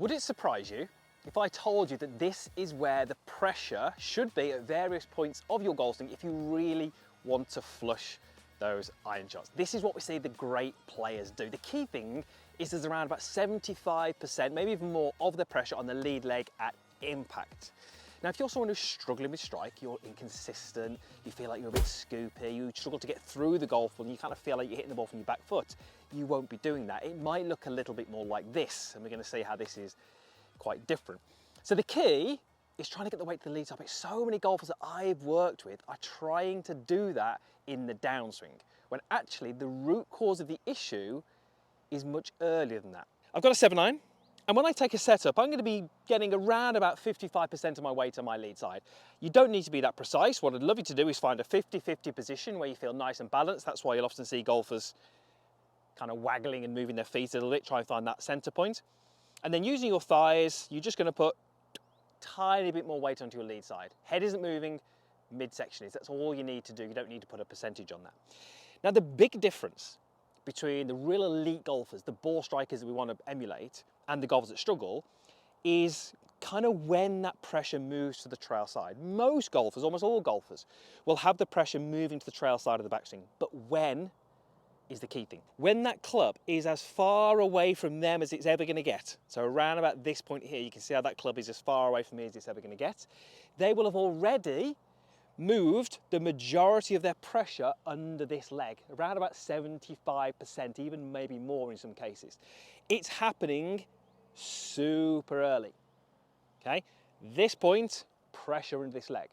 Would it surprise you if I told you that this is where the pressure should be at various points of your golf swing if you really want to flush those iron shots? This is what we see the great players do. The key thing is there's around about 75%, maybe even more, of the pressure on the lead leg at impact. Now, if you're someone who's struggling with strike, you're inconsistent, you feel like you're a bit scoopy, you struggle to get through the golf ball and you kind of feel like you're hitting the ball from your back foot, you won't be doing that. It might look a little bit more like this, and we're going to see how this is quite different. So the key is trying to get the weight to the lead side. So many golfers that I've worked with are trying to do that in the downswing, when actually the root cause of the issue is much earlier than that. I've got a 7-iron. And when I take a setup, I'm going to be getting around about 55% of my weight on my lead side. You don't need to be that precise. What I'd love you to do is find a 50-50 position where you feel nice and balanced. That's why you'll often see golfers kind of waggling and moving their feet a little bit, try and find that center point. And then using your thighs, you're just going to put a tiny bit more weight onto your lead side. Head isn't moving, midsection is. That's all you need to do. You don't need to put a percentage on that. Now, the big difference between the real elite golfers, the ball strikers that we want to emulate, and the golfers that struggle, is kind of when that pressure moves to the trail side. Most golfers, almost all golfers, will have the pressure moving to the trail side of the backswing, but when is the key thing. When that club is as far away from them as it's ever going to get, so around about this point here, you can see how that club is as far away from me as it's ever going to get, they will have already moved the majority of their pressure under this leg, around about 75%, even maybe more in some cases. It's happening super early, okay? This point, pressure into this leg.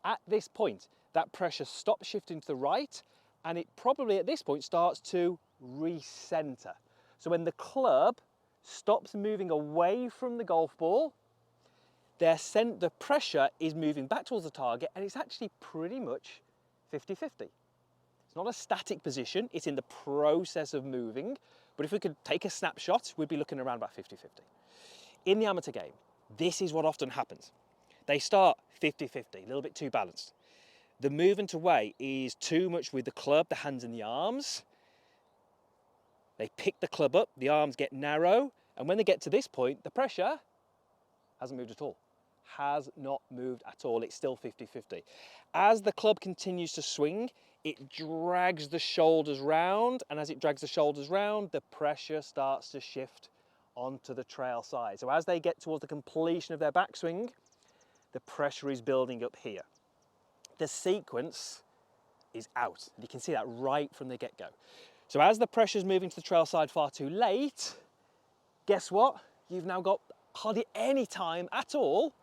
At this point, that pressure stops shifting to the right, and it probably at this point starts to recenter. So when the club stops moving away from the golf ball, the pressure is moving back towards the target, and it's actually pretty much 50-50. It's not a static position, it's in the process of moving, but if we could take a snapshot, we'd be looking around about 50-50. In the amateur game, this is what often happens. They start 50-50, a little bit too balanced. The movement away is too much with the club, the hands and the arms. They pick the club up, the arms get narrow, and when they get to this point, the pressure hasn't moved at all. Has not moved at all. It's still 50-50. As the club continues to swing, it drags the shoulders round, and as it drags the shoulders round, the pressure starts to shift onto the trail side. So as they get towards the completion of their backswing, the pressure is building up here. The sequence is out. You can see that right from the get-go. So as the pressure is moving to the trail side far too late, guess what? You've now got hardly any time at all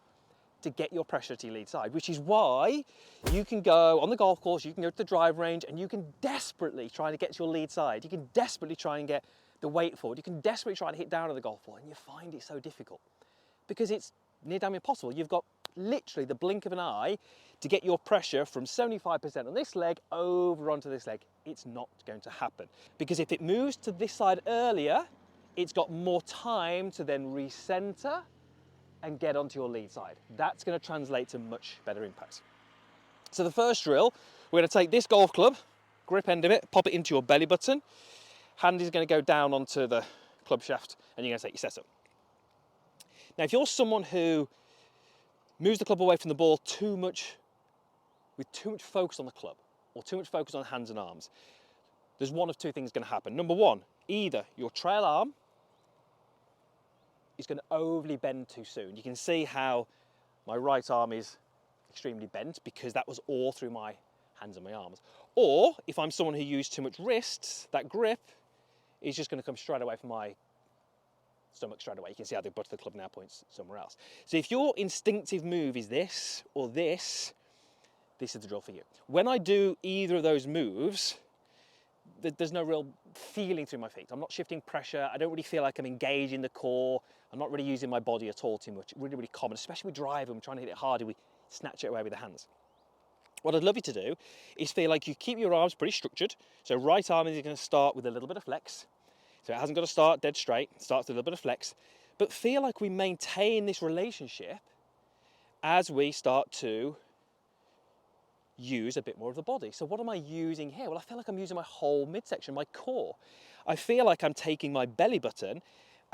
to get your pressure to your lead side, which is why you can go on the golf course, you can go to the drive range, and you can desperately try to get to your lead side. You can desperately try and get the weight forward. You can desperately try to hit down on the golf ball, and you find it so difficult because it's near damn impossible. You've got literally the blink of an eye to get your pressure from 75% on this leg over onto this leg. It's not going to happen because if it moves to this side earlier, it's got more time to then recenter and get onto your lead side. That's going to translate to much better impact. So the first drill, we're going to take this golf club, grip end of it, pop it into your belly button. Hand is going to go down onto the club shaft, and you're going to take your setup. Now, if you're someone who moves the club away from the ball too much, with too much focus on the club, or too much focus on the hands and arms, there's one of two things going to happen. Number one, either your trail arm is going to overly bend too soon. You can see how my right arm is extremely bent because that was all through my hands and my arms. Or if I'm someone who used too much wrists, that grip is just going to come straight away from my stomach straight away. You can see how the butt of the club now points somewhere else. So if your instinctive move is this or this is the drill for you. When I do either of those moves, there's no real feeling through my feet. I'm not shifting pressure. I don't really feel like I'm engaging the core. I'm not really using my body at all too much. Really, really common, especially with drive. I'm trying to hit it harder. We snatch it away with the hands. What I'd love you to do is feel like you keep your arms pretty structured. So right arm is going to start with a little bit of flex. So it hasn't got to start dead straight. It starts with a little bit of flex. But feel like we maintain this relationship as we start to use a bit more of the body. So what am I using here? Well, I feel like I'm using my whole midsection, my core. I feel like I'm taking my belly button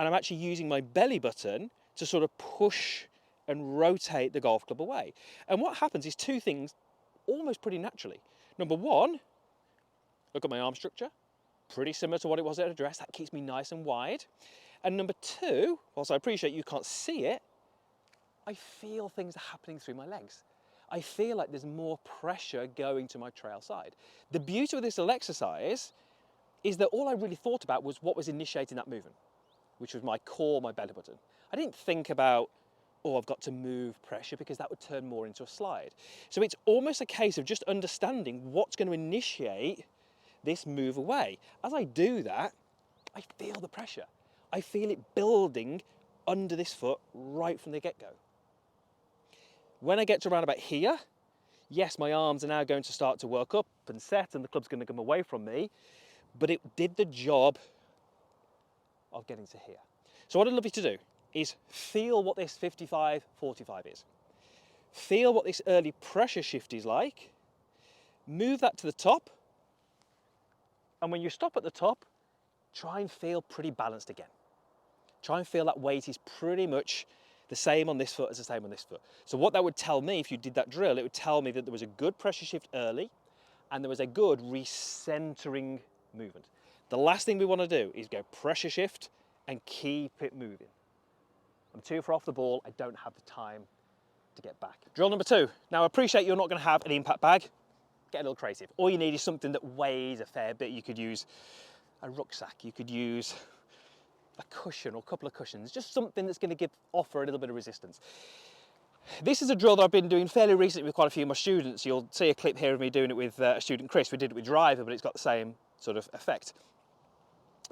and I'm actually using my belly button to sort of push and rotate the golf club away. And what happens is two things almost pretty naturally. Number one, look at my arm structure, pretty similar to what it was at address. That keeps me nice and wide. And number two, whilst I appreciate you can't see it, I feel things are happening through my legs. I feel like there's more pressure going to my trail side. The beauty of this little exercise is that all I really thought about was what was initiating that movement, which was my core, my belly button. I didn't think about, oh, I've got to move pressure, because that would turn more into a slide. So it's almost a case of just understanding what's going to initiate this move away. As I do that, I feel the pressure. I feel it building under this foot right from the get-go. When I get to around about here, yes, my arms are now going to start to work up and set, and the club's going to come away from me, but it did the job of getting to here. So what I'd love you to do is feel what this 55-45 is. Feel what this early pressure shift is like. Move that to the top. And when you stop at the top, try and feel pretty balanced again. Try and feel that weight is pretty much the same on this foot as the same on this foot. So what that would tell me, if you did that drill, it would tell me that there was a good pressure shift early and there was a good recentering movement. The last thing we want to do is go pressure shift and keep it moving. I'm too far off the ball. I don't have the time to get back. Drill number two. Now I appreciate you're not going to have an impact bag. Get a little creative. All you need is something that weighs a fair bit. You could use a rucksack. You could use a cushion or a couple of cushions. Just something that's going to offer a little bit of resistance. This is a drill that I've been doing fairly recently with quite a few of my students. You'll see a clip here of me doing it with a student, Chris. We did it with driver, but it's got the same sort of effect.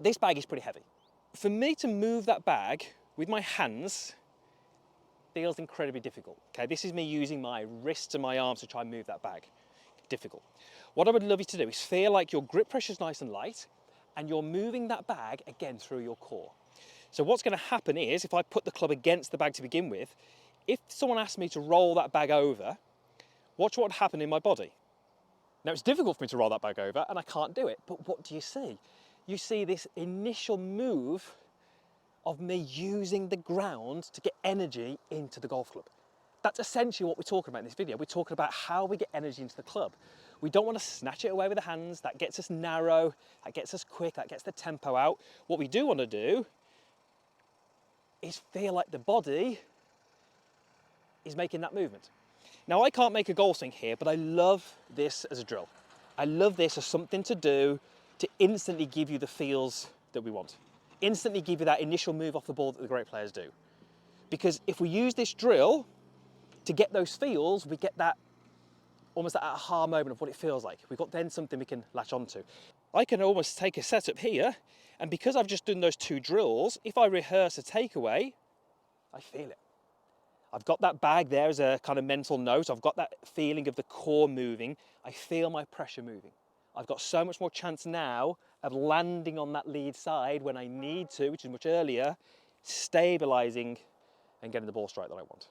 This bag is pretty heavy. For me to move that bag with my hands feels incredibly difficult. Okay, this is me using my wrists and my arms to try and move that bag. Difficult. What I would love you to do is feel like your grip pressure is nice and light, and you're moving that bag again through your core. So what's going to happen is, if I put the club against the bag to begin with, if someone asked me to roll that bag over, watch what would happen in my body. Now it's difficult for me to roll that bag over, and I can't do it, but what do you see? You see this initial move of me using the ground to get energy into the golf club. That's essentially what we're talking about in this video. We're talking about how we get energy into the club. We don't want to snatch it away with the hands. That gets us narrow, that gets us quick, that gets the tempo out. What we do want to do is feel like the body is making that movement. Now I can't make a golf swing here, but I love this as a drill. I love this as something to do to instantly give you the feels that we want. Instantly give you that initial move off the ball that the great players do. Because if we use this drill to get those feels, we get that almost that aha moment of what it feels like. We've got then something we can latch onto. I can almost take a setup here, and because I've just done those two drills, if I rehearse a takeaway, I feel it. I've got that bag there as a kind of mental note. I've got that feeling of the core moving. I feel my pressure moving. I've got so much more chance now of landing on that lead side when I need to, which is much earlier, stabilising and getting the ball strike that I want.